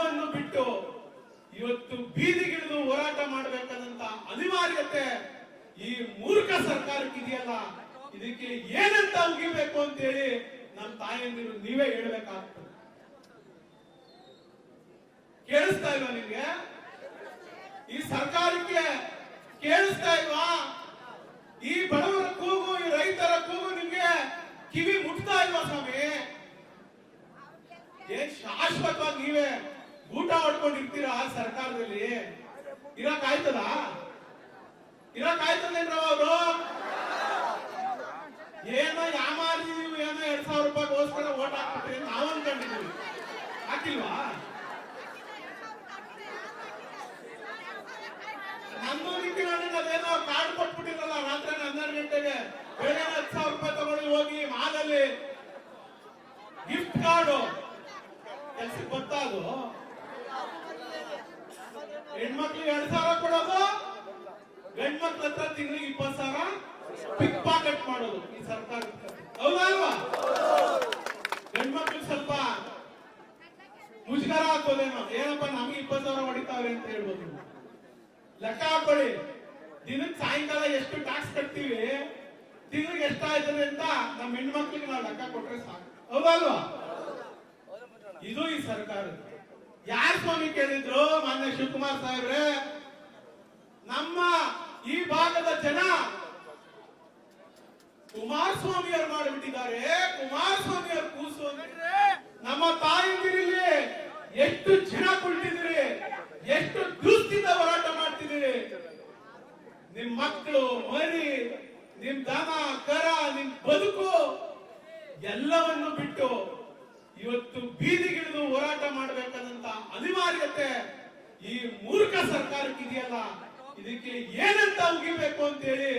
ಎಲ್ಲವನ್ನು ಬಿಟ್ಟು ಇವತ್ತು ಬೀದಿಗಿಳಿದು ಹೋರಾಟ ಮಾಡಬೇಕಾದಂತ ಅನಿವಾರ್ಯತೆ ಈ ಮೂರ್ಖ ಸರ್ಕಾರಕ್ಕಿದೆಯಲ್ಲ, ಇದಕ್ಕೆ ಏನಂತ ಉಗಿಬೇಕು ಅಂತೇಳಿ ನಮ್ಮ ತಾಯಂದಿರು ನೀವೇ ಹೇಳ್ಬೇಕಾಗ್ತದೆ. ಕೇಳಿಸ್ತಾ ಇಲ್ವಾ ನಿಮ್ಗೆ? ಈ ಸರ್ಕಾರಕ್ಕೆ ಕೇಳಿಸ್ತಾ ಇಲ್ವಾ? ಈ ಬಡವರ ಕೂಗು, ಈ ರೈತರ ಕೂಗು ನಿಮ್ಗೆ ಕಿವಿ ಮುಟ್ತಾ ಇಲ್ವಾ ಸ್ವಾಮಿ? ಏನ್ ಶಾಶ್ವತವಾಗಿ ನೀವೇ ಊಟ ಹೊಡ್ಕೊಂಡಿರ್ತೀರಾ ಸರ್ಕಾರದಲ್ಲಿ? ಇರಕ್ಕಾಯ್ತದ? ಇರಕ್ಕಾಯ್ತದೇನ್ರವ ಅವರು? ಏನೋ ಯಾಮಾರಿದೀವಿ, ಏನೋ 2000 ರೂಪಾಯಿಗೋಸ್ಕರ ಓಟ್ ಹಾಕ್ಬಿಟ್ರಿ ನಾವು ಅನ್ಕೊಂಡಿದ್ದೀವಿ. ಹಾಕಿಲ್ವಾ? ನಂದು ನಿಂತಿರೋಣ ಅದೇನೋ ಕಾರ್ಡ್ ಕೊಟ್ಬಿಟ್ಟಿರಲ್ಲ ರಾತ್ರಿ 12 ಗಂಟೆಗೆ, ಬೆಳಗ್ಗೆ 10,000 ರೂಪಾಯಿ ತಗೊಳ್ಳಿ ಹೋಗಿ ಮಾದಲ್ಲಿ ಗಿಫ್ಟ್ ಕಾರ್ಡ್ ಕೆಲ್ಸಕ್ಕೆ ಬರ್ತಾ. ಅದು ಹೆಣ್ಮಕ್ಳಿಗೆ 2,000 ಕೊಡೋದು, ಗಂಡ್ ಮಕ್ಳ ಹತ್ರ ತಿಂಗಳಿಗೆ 20,000 ಪಿಕ್ ಪಾಕೆಟ್ ಮಾಡೋದು ಈ ಸರ್ಕಾರ. ಹೌದಾ ಅಲ್ವಾ? ಗಂಡ್ ಮಕ್ಳಿಗೆ ಸ್ವಲ್ಪ ಮುಜುಗರ ಆಗ್ಬೋದೇನೋ, ಏನಪ್ಪ ನಮ್ಗೆ 20,000 ಹೊಡಿತಾವ್ರೆ ಅಂತ ಹೇಳ್ಬೋದು. ಲೆಕ್ಕ ಹಾಕೊಳ್ಳಿ, ದಿನಕ್ಕೆ ಸಾಯಂಕಾಲ ಎಷ್ಟು ಟ್ಯಾಕ್ಸ್ ಕಟ್ತೀವಿ, ತಿಂಗಳಿಗೆ ಎಷ್ಟಾಯ್ತದೆ ಅಂತ ನಮ್ಮ ಹೆಣ್ಮಕ್ಳಿಗೆ ನಾವು ಲೆಕ್ಕ ಕೊಟ್ರೆ ಸಾಕು. ಹೌದಲ್ವಾ? ಇದು ಈ ಸರ್ಕಾರ. ಯಾರು ಸ್ವಾಮಿ ಕೇಳಿದ್ರು ಮಾನ್ಯ ಶಿವಕುಮಾರ್ ಸಾಹೇಬ್ರೆ? ನಮ್ಮ ಈ ಭಾಗದ ಜನ ಕುಮಾರಸ್ವಾಮಿ ಅವರು ಮಾಡಿಬಿಟ್ಟಿದ್ದಾರೆ. ಕುಮಾರಸ್ವಾಮಿ ಅವರು ಕೂಸು ಅಂದ್ರೆ ನಮ್ಮ ತಾಯಂದಿರಲ್ಲಿ ಎಷ್ಟು ಜನ ಕುಳಿತಿದ್ರಿ, ಎಷ್ಟು ದುಸ್ಥಿತ ಹೋರಾಟ ಮಾಡ್ತಿದ್ದೀರಿ. ನಿಮ್ ಮಕ್ಕಳು ಮರಿ, ನಿಮ್ ದನ ಕರ, ನಿಮ್ ಬದುಕು ಎಲ್ಲವನ್ನು ಬಿಟ್ಟು ಇವತ್ತು ಬೀದಿಗಿಳಿದು ಹೋರಾಟ ಮಾಡಬೇಕಾದಂತ ಅನಿವಾರ್ಯತೆ ಈ ಮೂರ್ಖ ಸರ್ಕಾರಕ್ಕಿದೆಯಲ್ಲ, ಇದಕ್ಕೆ ಏನಂತ ಉಗಿಬೇಕು ಅಂತೇಳಿ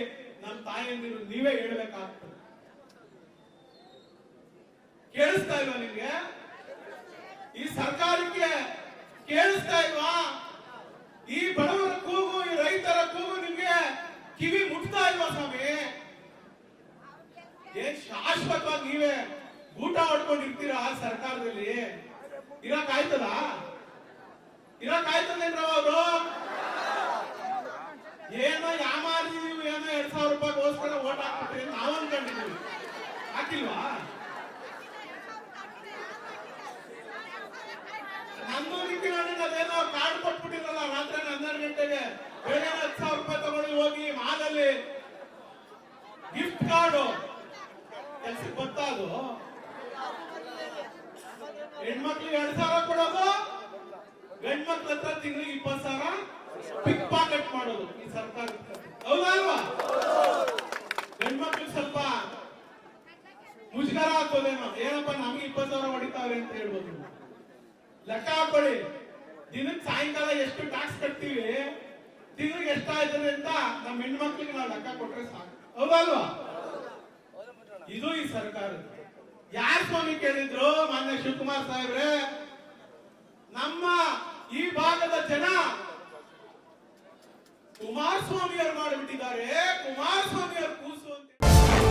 ನಮ್ಮ ತಾಯಂದಿರು ನೀವೇ ಹೇಳ್ಬೇಕಾಗ್ತದೆ. ಕೇಳಿಸ್ತಾ ಇಲ್ವಾ ನಿಮ್ಗೆ? ಈ ಸರ್ಕಾರಕ್ಕೆ ಕೇಳಿಸ್ತಾ ಇಲ್ವಾ? ಈ ಬಡವರ ಕೂಗು, ಈ ರೈತರ ಕೂಗು ನಿಮ್ಗೆ ಕಿವಿ ಮುಟ್ತಾ ಇಲ್ವಾ ಸ್ವಾಮಿ? ಏನ್ ಶಾಶ್ವತವಾಗಿ ನೀವೇ ಊಟ ಹೊಡ್ಕೊಂಡಿರ್ತೀರಾ ಸರ್ಕಾರದಲ್ಲಿ? ಇರಕ್ಕಾಯ್ತದ? ಇರಕ್ಕಾಯ್ತದೇನ್ರವ ಅವರು? ಏನೋ ಯಾಮಾರಿದೀವಿ, ಏನೋ 2,000 ರೂಪಾಯಿಗೋಸ್ಕರ ಓಟ್ ಹಾಕ್ಬಿಟ್ರಿ ನಾವು ಅನ್ಕೊಂಡಿದ್ದೀವಿ. ಹಾಕಿಲ್ವಾ? ನಂದು ನಿಂತಿರೋಣ ಅದೇನೋ ಕಾರ್ಡ್ ಕೊಟ್ಬಿಟ್ಟಿರಲ್ಲ ರಾತ್ರಿ 12 ಗಂಟೆಗೆ, ಬೆಳಗ್ಗೆ 10,000 ರೂಪಾಯಿ ತಗೊಳ್ಳಿ ಹೋಗಿ ಮಾದಲ್ಲಿ ಗಿಫ್ಟ್ ಕಾರ್ಡ್ ಕೆಲ್ಸಕ್ಕೆ ಬರ್ತಾ. ಅದು ಹೆಣ್ಮಕ್ಳಿಗೆ 2,000 ಕೊಡೋದು, ಗಂಡ್ ಮಕ್ಳ ಹತ್ರ ತಿಂಗಳಿಗೆ 20,000 ಪಿಕ್ ಪಾಕೆಟ್ ಮಾಡೋದು ಈ ಸರ್ಕಾರ. ಹೌದಾ ಅಲ್ವಾ? ಗಂಡ್ ಮಕ್ಳಿಗೆ ಸ್ವಲ್ಪ ಮುಜುಗರ ಆಗ್ಬೋದೇನೋ, ಏನಪ್ಪ ನಮ್ಗೆ 20,000 ಹೊಡಿತಾವ್ರೆ ಅಂತ ಹೇಳ್ಬೋದು. ಲೆಕ್ಕ ಹಾಕೊಳ್ಳಿ, ದಿನಕ್ಕೆ ಸಾಯಂಕಾಲ ಎಷ್ಟು ಟ್ಯಾಕ್ಸ್ ಕಟ್ತೀವಿ, ತಿಂಗಳಿಗೆ ಎಷ್ಟಾಯ್ತದೆ ಅಂತ ನಮ್ಮ ಹೆಣ್ಮಕ್ಳಿಗೆ ನಾವು ಲೆಕ್ಕ ಕೊಟ್ರೆ ಸಾಕು. ಹೌದಲ್ವಾ? ಇದು ಈ ಸರ್ಕಾರ. ಯಾರು ಸ್ವಾಮಿ ಕೇಳಿದ್ರು ಮಾನ್ಯ ಶಿವಕುಮಾರ್ ಸಾಹೇಬ್ರೆ? ನಮ್ಮ ಈ ಭಾಗದ ಜನ ಕುಮಾರಸ್ವಾಮಿ ಅವರು ಮಾಡಿಬಿಟ್ಟಿದ್ದಾರೆ. ಕುಮಾರಸ್ವಾಮಿ ಅವರು ಕೂಸು ಅಂತ